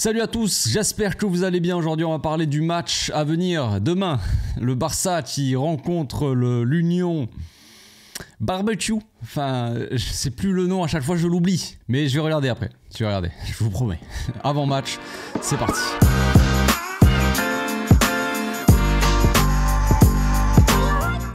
Salut à tous, j'espère que vous allez bien. Aujourd'hui on va parler du match à venir demain. Le Barça qui rencontre l'Union Barbecue. Enfin, je sais plus le nom, à chaque fois je l'oublie. Mais je vais regarder après, je vais regarder, je vous promets. Avant match, c'est parti.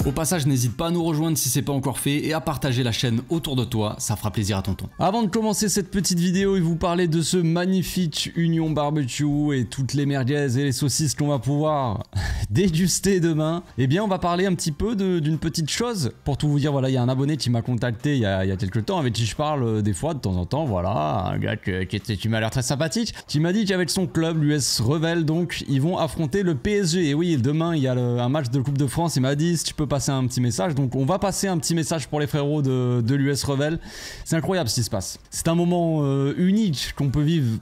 Au passage, n'hésite pas à nous rejoindre si c'est pas encore fait et à partager la chaîne autour de toi, ça fera plaisir à tonton. Avant de commencer cette petite vidéo et vous parler de ce magnifique Union Barbecue et toutes les merguez et les saucisses qu'on va pouvoir déguster demain, eh bien on va parler un petit peu d'une petite chose. Pour tout vous dire, voilà, il y a un abonné qui m'a contacté il y a quelques temps, avec qui je parle des fois de temps en temps, voilà, un gars qui m'a l'air très sympathique, qui m'a dit qu'avec son club, l'US Revel, donc ils vont affronter le PSG. Et oui, demain il y a un match de Coupe de France, il m'a dit si tu peux passer un petit message, donc on va passer un petit message pour les frérots de l'US Revel. C'est incroyable ce qui se passe, c'est un moment unique qu'on peut vivre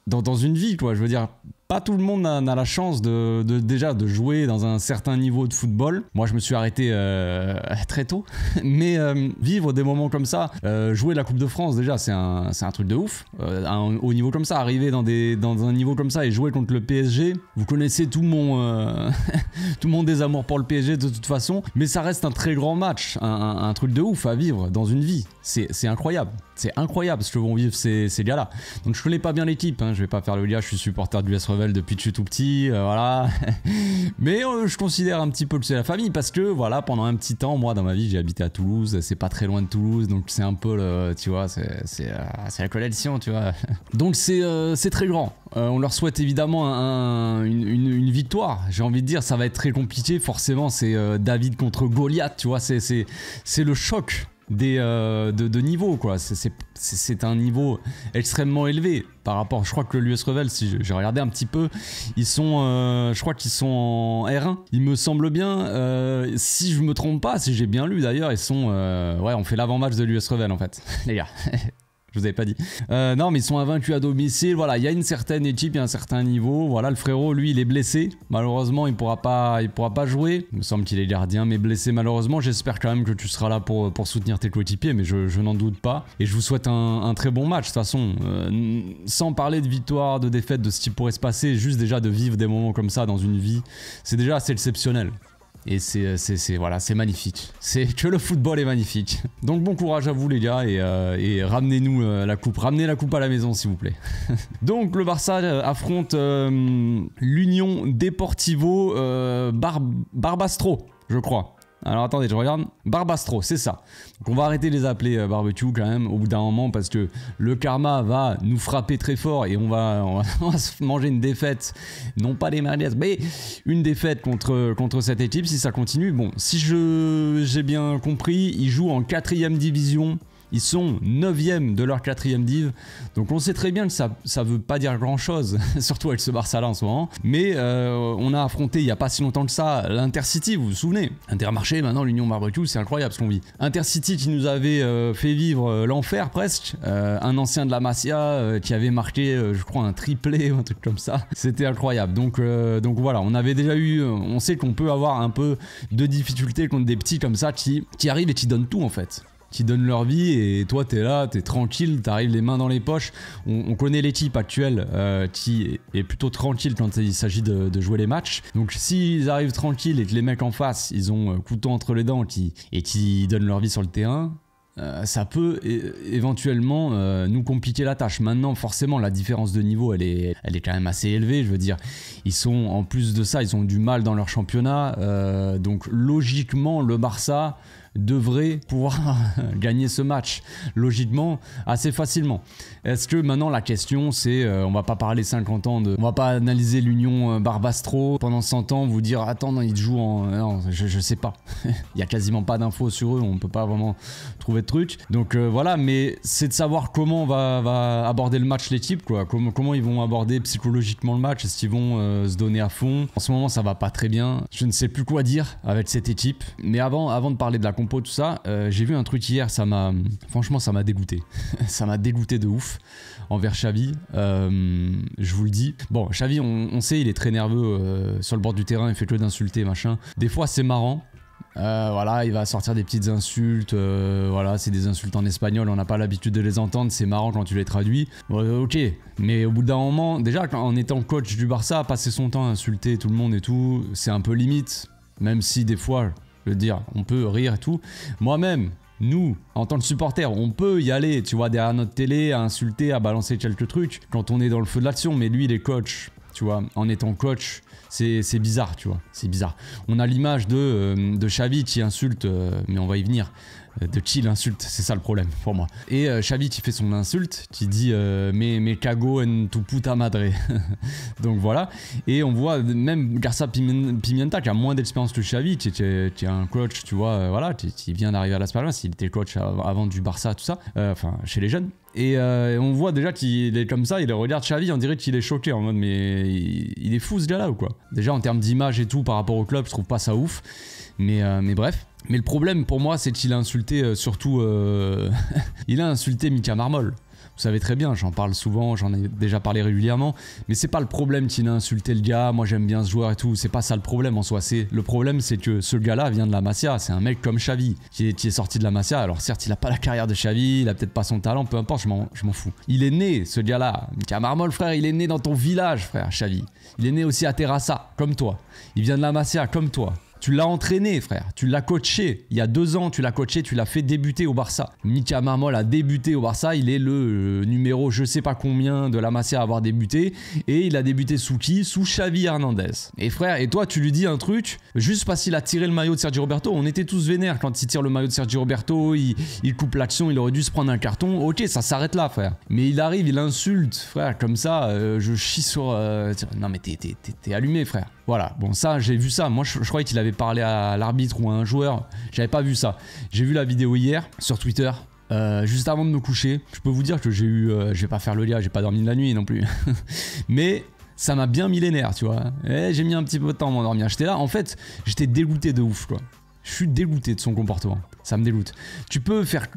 dans une vie, quoi. Je veux dire, pas tout le monde n'a la chance déjà de jouer dans un certain niveau de football. Moi je me suis arrêté très tôt, mais vivre des moments comme ça, jouer la Coupe de France déjà c'est un truc de ouf. Au niveau comme ça, arriver dans un niveau comme ça et jouer contre le PSG, vous connaissez tout mon désamour pour le PSG de toute façon, mais ça reste un très grand match, un truc de ouf à vivre dans une vie. C'est incroyable. C'est incroyable ce que vont vivre ces gars-là. Donc je connais pas bien l'équipe, hein, je vais pas faire le gars, je suis supporter du US Revel depuis que je suis tout petit, voilà. Mais je considère un petit peu que c'est la famille parce que voilà, pendant un petit temps, moi dans ma vie j'ai habité à Toulouse, c'est pas très loin de Toulouse, donc c'est un peu tu vois, c'est la coalition, tu vois. Donc c'est très grand. On leur souhaite évidemment une victoire. J'ai envie de dire, ça va être très compliqué, forcément c'est David contre Goliath, tu vois, c'est le choc de niveau, quoi. C'est un niveau extrêmement élevé par rapport, je crois que l'US Revel, si j'ai regardé un petit peu, ils sont je crois qu'ils sont en R1 il me semble bien, si je me trompe pas, si j'ai bien lu d'ailleurs, ils sont ouais, on fait l'avant-match de l'US Revel en fait les gars. Je vous avais pas dit. Non, mais ils sont invaincus à domicile. Voilà, il y a une certaine équipe, il y a un certain niveau. Voilà, le frérot, lui, il est blessé. Malheureusement, il pourra pas jouer. Il me semble qu'il est gardien, mais blessé malheureusement. J'espère quand même que tu seras là pour soutenir tes coéquipiers, mais je n'en doute pas. Et je vous souhaite un très bon match. De toute façon, sans parler de victoire, de défaite, de ce qui pourrait se passer, juste déjà de vivre des moments comme ça dans une vie, c'est déjà assez exceptionnel. Et voilà, c'est magnifique. C'est que le football est magnifique. Donc bon courage à vous les gars et ramenez-nous la coupe. Ramenez la coupe à la maison s'il vous plaît. Donc le Barça affronte l'Union Deportivo Barbastro, je crois. Alors attendez, je regarde. Barbastro, c'est ça. Donc on va arrêter de les appeler barbecue quand même au bout d'un moment parce que le karma va nous frapper très fort et on va se manger une défaite. Non pas les merguez, mais une défaite contre cette équipe si ça continue. Bon, si j'ai bien compris, ils jouent en 4e division. Ils sont 9e de leur 4e div. Donc on sait très bien que ça veut pas dire grand chose, surtout avec ce Barça là en ce moment. Mais on a affronté il y a pas si longtemps que ça l'Intercity, vous vous souvenez? Intermarché, maintenant l'Union Barbecue, c'est incroyable ce qu'on vit. Intercity qui nous avait fait vivre l'enfer presque. Un ancien de la Masia qui avait marqué, je crois, un triplé ou un truc comme ça. C'était incroyable. Donc voilà, on avait déjà eu, on sait qu'on peut avoir un peu de difficultés contre des petits comme ça qui arrivent et qui donnent tout en fait. Qui donnent leur vie et toi t'es là, t'es tranquille, t'arrives les mains dans les poches. On connaît l'équipe actuelle qui est plutôt tranquille quand il s'agit de jouer les matchs. Donc s'ils arrivent tranquilles et que les mecs en face ils ont couteau entre les dents et qui donnent leur vie sur le terrain, ça peut éventuellement nous compliquer la tâche. Maintenant forcément la différence de niveau elle est quand même assez élevée. Je veux dire, ils sont, en plus de ça, ils ont du mal dans leur championnat, donc logiquement le Barça devrait pouvoir gagner ce match logiquement assez facilement. Est-ce que maintenant la question c'est, on va pas parler 50 ans on va pas analyser l'Union Barbastro pendant 100 ans, vous dire attends non, ils jouent en... Non, je sais pas. Il y a quasiment pas d'infos sur eux, on peut pas vraiment trouver de trucs. Donc voilà, mais c'est de savoir comment va aborder le match l'équipe, quoi. Comment ils vont aborder psychologiquement le match, est-ce qu'ils vont se donner à fond. En ce moment ça va pas très bien, je ne sais plus quoi dire avec cette équipe. Mais avant de parler de la compo, tout ça, j'ai vu un truc hier, franchement ça m'a dégoûté. Ça m'a dégoûté de ouf envers Xavi, je vous le dis. Bon, Xavi, on sait, il est très nerveux sur le bord du terrain, il fait que d'insulter, machin. Des fois c'est marrant, Voilà, il va sortir des petites insultes, voilà, c'est des insultes en espagnol, on n'a pas l'habitude de les entendre, c'est marrant quand tu les traduis. Ok, mais au bout d'un moment, déjà en étant coach du Barça, passer son temps à insulter tout le monde et tout, c'est un peu limite, même si des fois, je veux dire, on peut rire et tout. Moi-même, nous, en tant que supporters, on peut y aller, tu vois, derrière notre télé, à insulter, à balancer quelques trucs, quand on est dans le feu de l'action, mais lui, il est coach. Tu vois, en étant coach, c'est bizarre, tu vois, c'est bizarre. On a l'image de Xavi qui insulte, mais on va y venir, de qui il insulte, c'est ça le problème pour moi. Et Xavi qui fait son insulte, qui dit me cago en tu puta madre. Donc voilà, et on voit même Garcia Pimienta qui a moins d'expérience que Xavi, qui est un coach, tu vois, voilà, qui vient d'arriver à Las Palmas, il était coach avant du Barça, tout ça, enfin chez les jeunes. Et on voit déjà qu'il est comme ça, il regarde Xavi, on dirait qu'il est choqué en mode mais il est fou ce gars là ou quoi. Déjà en termes d'image et tout par rapport au club, je trouve pas ça ouf, mais bref. Mais le problème pour moi c'est qu'il a insulté surtout, il a insulté Mika Marmol. Vous savez très bien, j'en parle souvent, j'en ai déjà parlé régulièrement, mais c'est pas le problème qu'il a insulté le gars, moi j'aime bien ce joueur et tout, c'est pas ça le problème en soi, le problème c'est que ce gars-là vient de la Masia, c'est un mec comme Xavi, qui est sorti de la Masia, alors certes il a pas la carrière de Xavi, il a peut-être pas son talent, peu importe, je m'en fous. Il est né, ce gars-là, Mika Marmol frère, il est né dans ton village frère, Xavi, il est né aussi à Terrassa, comme toi, il vient de la Masia, comme toi. Tu l'as entraîné, frère. Tu l'as coaché. Il y a 2 ans, tu l'as coaché, tu l'as fait débuter au Barça. Mika Marmol a débuté au Barça. Il est le numéro je sais pas combien de la Masia à avoir débuté. Et il a débuté sous qui? Sous Xavi Hernandez. Et frère, et toi, tu lui dis un truc, juste parce qu'il a tiré le maillot de Sergio Roberto. On était tous vénères quand il tire le maillot de Sergio Roberto. Il coupe l'action, il aurait dû se prendre un carton. Ok, ça s'arrête là, frère. Mais il arrive, il insulte, frère, comme ça. Je chie sur... Non, mais t'es allumé, frère. Voilà, bon ça j'ai vu ça, moi je croyais qu'il avait parlé à l'arbitre ou à un joueur, j'avais pas vu ça. J'ai vu la vidéo hier sur Twitter, juste avant de me coucher. Je peux vous dire que j'ai eu, je vais pas faire le lien, j'ai pas dormi de la nuit non plus. Mais ça m'a bien mis les nerfs, tu vois. Et j'ai mis un petit peu de temps à m'endormir. J'étais là, en fait, j'étais dégoûté de ouf quoi. Je suis dégoûté de son comportement. Ça me dégoûte. Tu peux faire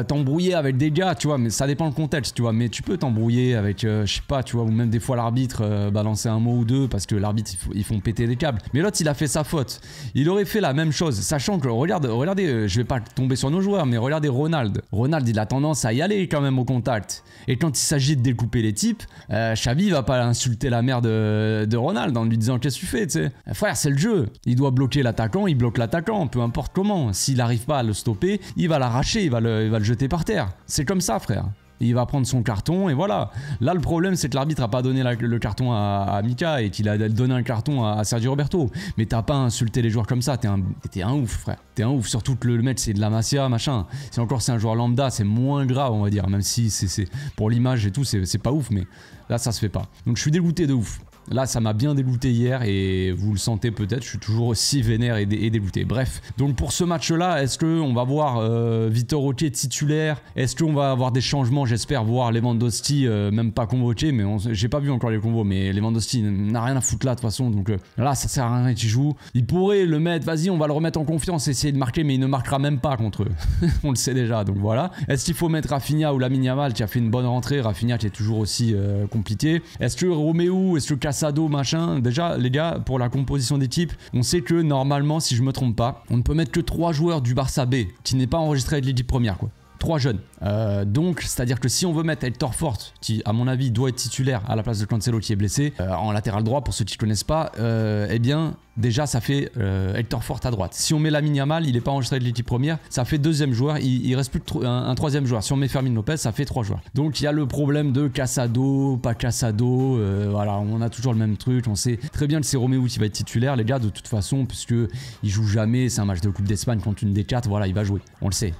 t'embrouiller avec des gars, tu vois, mais ça dépend le contexte, tu vois. Mais tu peux t'embrouiller avec, je sais pas, tu vois, ou même des fois l'arbitre balancer un mot ou deux parce que l'arbitre ils font péter des câbles. Mais l'autre il a fait sa faute. Il aurait fait la même chose, sachant que regardez, je vais pas tomber sur nos joueurs, mais regardez Ronald. Ronald il a tendance à y aller quand même au contact. Et quand il s'agit de découper les types, Xavi va pas insulter la mère de Ronald en lui disant qu'est-ce que tu fais, tu sais. Frère, c'est le jeu. Il doit bloquer l'attaquant, il bloque l'attaquant, peu importe comment. S'il n'arrive pas à le stopper, il va l'arracher, il va le jeter par terre. C'est comme ça, frère. Il va prendre son carton et voilà. Là, le problème, c'est que l'arbitre n'a pas donné le carton à Mika et qu'il a donné un carton à Sergio Roberto. Mais t'as pas insulté les joueurs comme ça. T'es un ouf, frère. T'es un ouf. Surtout que le mec, c'est de la Masia, machin. Si encore c'est un joueur lambda, c'est moins grave, on va dire. Même si c'est pour l'image et tout, c'est pas ouf. Mais là, ça se fait pas. Donc, je suis dégoûté de ouf. Là, ça m'a bien dégoûté hier et vous le sentez peut-être, je suis toujours aussi vénère et dégoûté. Bref, donc pour ce match-là, est-ce qu'on va voir Vitor Roque titulaire? Est-ce qu'on va avoir des changements? J'espère voir Lewandowski, même pas convoqué, mais j'ai pas vu encore les convos, mais Lewandowski n'a rien à foutre là de toute façon, donc là, ça sert à rien qu'il joue. Il pourrait le mettre, vas-y, on va le remettre en confiance, essayer de marquer, mais il ne marquera même pas contre eux. On le sait déjà, donc voilà. Est-ce qu'il faut mettre Rafinha ou Lamine Yamal qui a fait une bonne rentrée? Rafinha qui est toujours aussi compliqué. Est-ce que Romeu, est-ce que Casado, machin, déjà les gars, pour la composition d'équipe, on sait que normalement, si je me trompe pas, on ne peut mettre que 3 joueurs du Barça B qui n'est pas enregistré avec l'équipe première quoi. 3 jeunes. Donc, c'est-à-dire que si on veut mettre Hector Fort, qui à mon avis doit être titulaire à la place de Cancelo qui est blessé, en latéral droit pour ceux qui ne connaissent pas, eh bien déjà ça fait Hector Fort à droite. Si on met Lamine Yamal, il n'est pas enregistré de l'équipe première, ça fait 2e joueur, il reste plus un 3e joueur. Si on met Fermin Lopez, ça fait 3 joueurs. Donc il y a le problème de Casado, pas Casado, voilà, on a toujours le même truc, on sait très bien que c'est Romeu qui va être titulaire les gars de toute façon, puisque il joue jamais, c'est un match de Coupe d'Espagne contre une des 4, voilà, il va jouer, on le sait.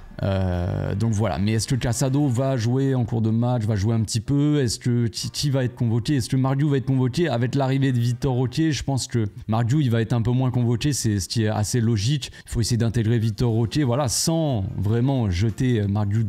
Donc voilà, mais est-ce que Casado va jouer en cours de match, va jouer un petit peu? Est-ce que qui va être convoqué? Est-ce que Mardiou va être convoqué? Avec l'arrivée de Vitor Roque, je pense que Mardiou il va être un peu moins convoqué, c'est ce qui est assez logique. Il faut essayer d'intégrer Vitor Roque, voilà, sans vraiment jeter Mardiou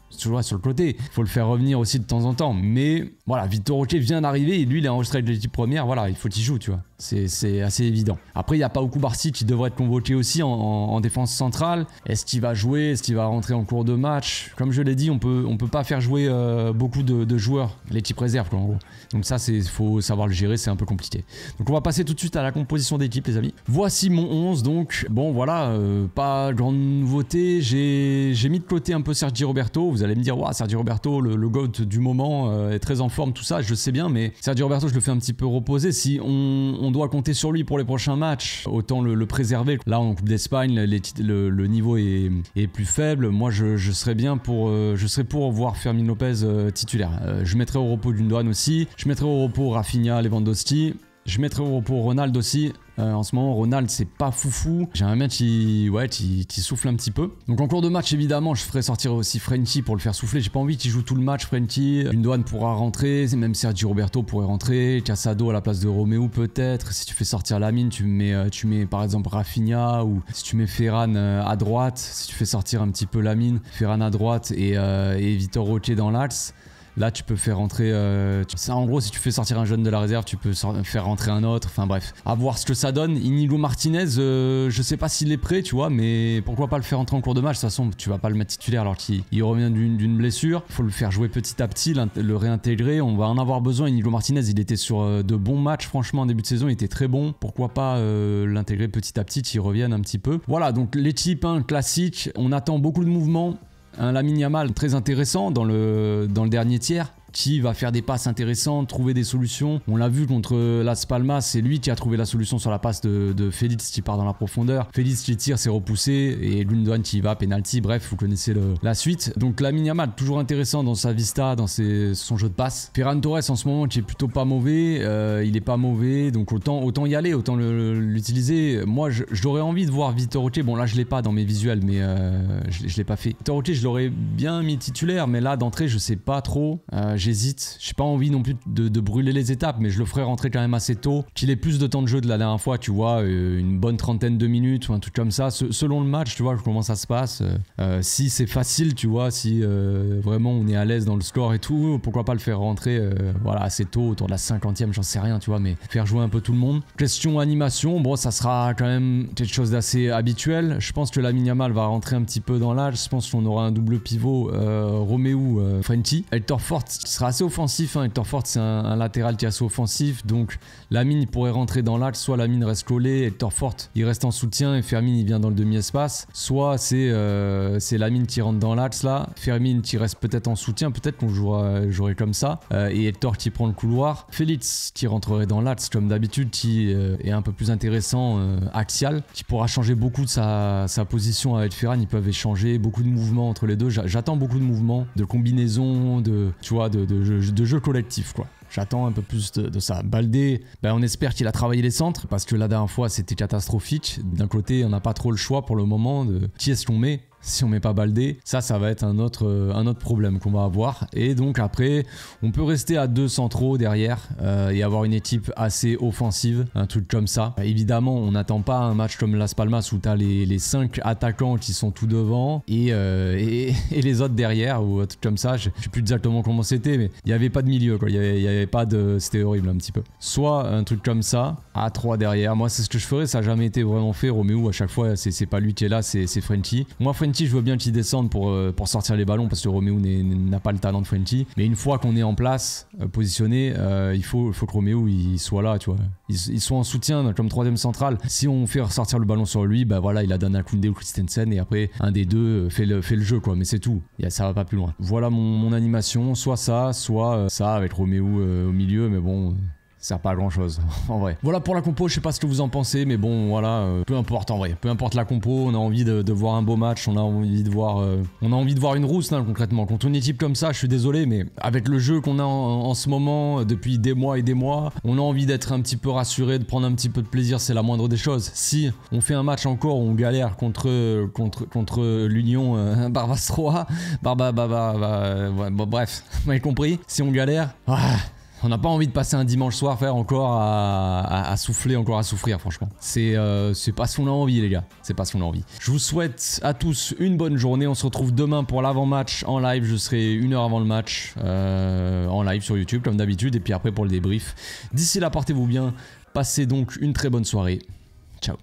sur le côté. Il faut le faire revenir aussi de temps en temps, mais voilà, Vitor Roque vient d'arriver et lui il est enregistré avec l'équipe première, voilà, il faut qu'il joue, tu vois. C'est assez évident. Après, il y a Pau Cubarsí qui devrait être convoqué aussi en défense centrale. Est-ce qu'il va jouer? est-ce qu'il va rentrer en cours de match? Comme je l'ai dit, on peut pas faire jouer beaucoup de joueurs, les types réserves quoi, en gros. Donc ça, faut savoir le gérer, c'est un peu compliqué. Donc on va passer tout de suite à la composition d'équipe les amis. Voici mon 11 donc. Bon voilà, pas grande nouveauté. J'ai mis de côté un peu Sergi Roberto. Vous allez me dire, waouh, Sergi Roberto, le GOAT du moment, est très en forme, tout ça, je sais bien, mais Sergi Roberto, je le fais un petit peu reposer. Si on doit compter sur lui pour les prochains matchs, autant le préserver. Là en Coupe d'Espagne, le niveau est plus faible. Moi je serais bien pour voir Fermin Lopez titulaire. Je mettrai au repos Gundogan aussi. Je mettrai au repos Rafinha, Lewandowski. Je mettrai au repos Ronald aussi. En ce moment, Ronald, c'est pas foufou. J'aimerais bien qu'il souffle un petit peu. Donc en cours de match, évidemment, je ferai sortir aussi Frenkie pour le faire souffler. J'ai pas envie qu'il joue tout le match, Frenkie. Gundogan pourra rentrer. Même Sergi Roberto pourrait rentrer. Casado à la place de Romeu peut-être. Si tu fais sortir Lamine, tu mets par exemple Rafinha. Ou si tu mets Ferran à droite. Si tu fais sortir un petit peu Lamine, Ferran à droite et Vitor Roque dans l'axe. Là, tu peux faire rentrer... ça, en gros, si tu fais sortir un jeune de la réserve, tu peux faire rentrer un autre. Enfin bref, à voir ce que ça donne. Inigo Martinez, je sais pas s'il est prêt, tu vois, mais pourquoi pas le faire rentrer en cours de match? De toute façon, tu vas pas le mettre titulaire alors qu'il revient d'une blessure. Il faut le faire jouer petit à petit, le réintégrer. On va en avoir besoin. Inigo Martinez, il était sur de bons matchs, franchement, en début de saison, il était très bon. Pourquoi pas l'intégrer petit à petit, qu'il revienne un petit peu. Voilà, donc l'équipe classique. On attend beaucoup de mouvements. Un Lamine Yamal très intéressant dans le dernier tiers, qui va faire des passes intéressantes, trouver des solutions. On l'a vu contre Las Palmas, c'est lui qui a trouvé la solution sur la passe de Félix qui part dans la profondeur. Félix qui tire, c'est repoussé, et Gundogan qui va, penalty, bref, vous connaissez la suite. Donc Lamine Yamal, toujours intéressant dans sa vista, dans son jeu de passe. Ferran Torres en ce moment qui est plutôt pas mauvais, il est pas mauvais, donc autant y aller, autant l'utiliser. Moi, j'aurais envie de voir Vitor Roque, bon là je l'ai pas dans mes visuels, mais je l'ai pas fait. Vitor Roque, je l'aurais bien mis titulaire, mais là d'entrée, je sais pas trop. J'hésite, j'ai pas envie non plus de brûler les étapes, mais je le ferai rentrer quand même assez tôt, qu'il ait plus de temps de jeu de la dernière fois, tu vois, une bonne trentaine de minutes ou un truc comme ça, selon le match, tu vois, comment ça se passe. Si c'est facile, tu vois, si vraiment on est à l'aise dans le score et tout, pourquoi pas le faire rentrer voilà, assez tôt, autour de la 50e, j'en sais rien, tu vois, mais faire jouer un peu tout le monde. Question animation, bon, ça sera quand même quelque chose d'assez habituel. Je pense que Lamine Yamal va rentrer un petit peu dans l'âge, je pense qu'on aura un double pivot, Romeu, Frenkie. Hector Fort sera assez offensif, hein. Hector Fort c'est un latéral qui est assez offensif, donc Lamine il pourrait rentrer dans l'axe, soit Lamine reste collé, Hector Fort il reste en soutien et Fermin il vient dans le demi-espace, soit c'est Lamine qui rentre dans l'axe là, Fermin qui reste peut-être en soutien, peut-être qu'on jouerait comme ça, et Hector qui prend le couloir, Félix qui rentrerait dans l'axe comme d'habitude, qui est un peu plus intéressant, axial, qui pourra changer beaucoup de sa position avec Ferran, ils peuvent échanger, beaucoup de mouvements entre les deux, j'attends beaucoup de mouvements, de combinaisons, tu vois, de jeu collectif quoi. J'attends un peu plus de ça. Baldé, ben on espère qu'il a travaillé les centres, parce que la dernière fois c'était catastrophique. D'un côté on n'a pas trop le choix pour le moment de qui est-ce qu'on met. Si on met pas Baldé, ça va être un autre problème qu'on va avoir. Et donc après, on peut rester à 2 centraux derrière et avoir une équipe assez offensive, un truc comme ça. Évidemment, on n'attend pas un match comme Las Palmas où tu as les 5 attaquants qui sont tout devant et les autres derrière ou un truc comme ça. Je sais plus exactement comment c'était, mais il n'y avait pas de milieu, quoi. Il y avait pas de... C'était horrible un petit peu. Soit un truc comme ça, à 3 derrière. Moi, c'est ce que je ferais. Ça n'a jamais été vraiment fait. Romeu, à chaque fois, c'est pas lui qui est là, c'est Frenkie. Moi, Frenkie, je veux bien qu'il descende pour sortir les ballons parce que Romeu n'a pas le talent de Frenkie. Mais une fois qu'on est en place, positionné, il faut que Romeu il soit là, tu vois. Il soit en soutien comme 3ème central. Si on fait ressortir le ballon sur lui, bah voilà, il a donné à Koundé ou Christensen et après un des deux fait le jeu, quoi. Mais c'est tout. Ça va pas plus loin. Voilà mon animation. Soit ça avec Romeu au milieu, mais bon. Ça sert pas à grand chose en vrai. Voilà pour la compo, je sais pas ce que vous en pensez, mais bon voilà, peu importe en vrai, peu importe la compo, on a envie de voir un beau match, on a envie de voir une rousse hein, concrètement. Contre une équipe comme ça, je suis désolé, mais avec le jeu qu'on a en ce moment depuis des mois et des mois, on a envie d'être un petit peu rassuré, de prendre un petit peu de plaisir, c'est la moindre des choses. Si on fait un match encore où on galère contre l'Union Barbas 3, bref, vous m'avez compris, si on galère, on n'a pas envie de passer un dimanche soir faire encore à souffler, encore à souffrir franchement. C'est pas ce qu'on a envie les gars, c'est pas ce qu'on a envie. Je vous souhaite à tous une bonne journée, on se retrouve demain pour l'avant-match en live, je serai 1 heure avant le match en live sur YouTube comme d'habitude et puis après pour le débrief. D'ici là portez-vous bien, passez donc une très bonne soirée, ciao.